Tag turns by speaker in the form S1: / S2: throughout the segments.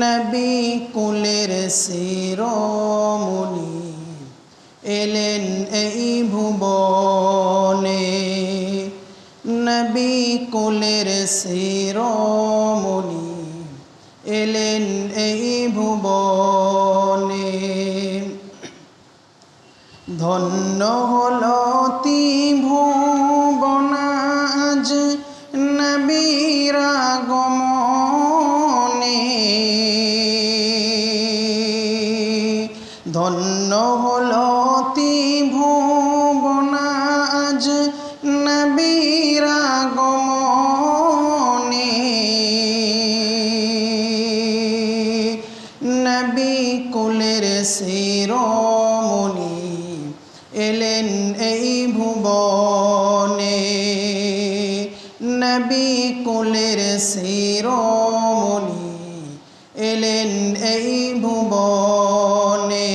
S1: নবী কুলের শিরোমণি এলেন এই ভুবনে, নবী কুলের শিরোমণি এলেন এই ভুবনে। ধন্য হলো ত্রিভুবন আজ নবীর আগমনে, ধন্য হলো ত্রিভুবন আজ নবীর আগমনে। নবী কুলের শিরোমণি এলেন এই ভুবনে, নবী কুলের শিরোমণি এলেন এই ভুবনে।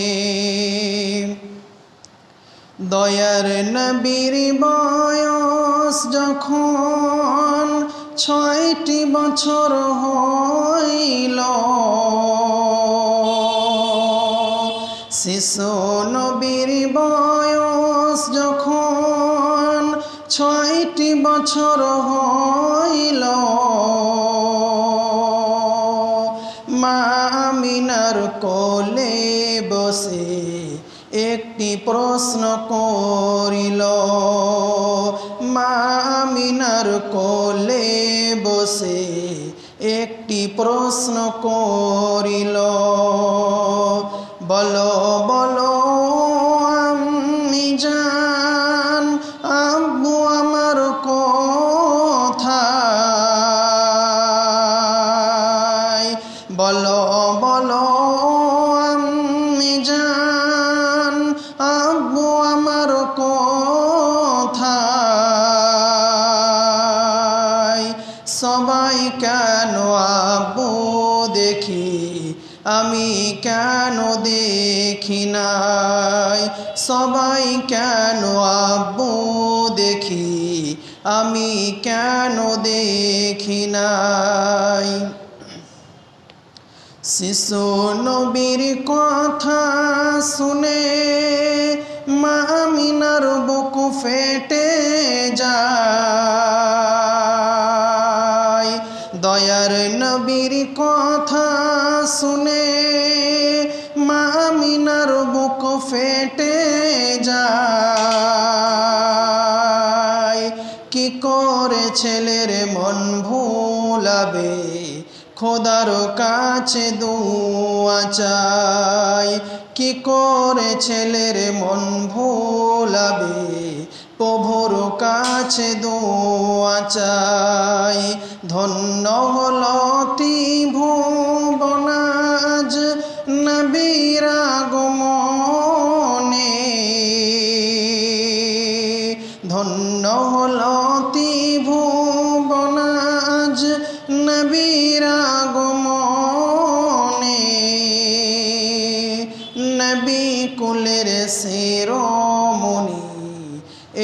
S1: দয়ার নবীর বয়স যখন 6টি বছর হইল, শিশু নবীর বয়স যখন 6টি বছর হইল, মা আমিনার কোলে বসে একটি প্রশ্ন করিল, মা আমিনার কোলে বসে একটি প্রশ্ন করিল। বলো বলো আম্মি জান, আব্বু আমার কোথায়? বলো বলো আম্মি জান, আব্বু আমার কোথায়? সবাই কেন আব্বু দেখি, আমি কেন দেখি নাই? সবাই কেন আব্বু দেখি, আমি কেন দেখি নাই? শিশু নবীর কথা শুনে মা আমিনার বুক ফেটে যায়। দয়ার নবীর কথা শুনে মা আমিনার বুক ফেটে যায়। কি করে ছেলের মন ভুলাবে, খোদার কাছে দুয়া চাই। কি করে ছেলের মন ভুলাবে, প্রভুর কাছে দুয়া চাই। ধন্য হলো ত্রিভুবন আজ নবীর আগমনে, ধন্য হলো ত্রিভুবন আজ নবীর আগমনে। নবী কুলের শিরোমণি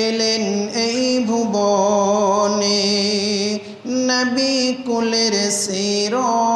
S1: এলেন এই ভুবনে, নবী কুলের শিরোমণি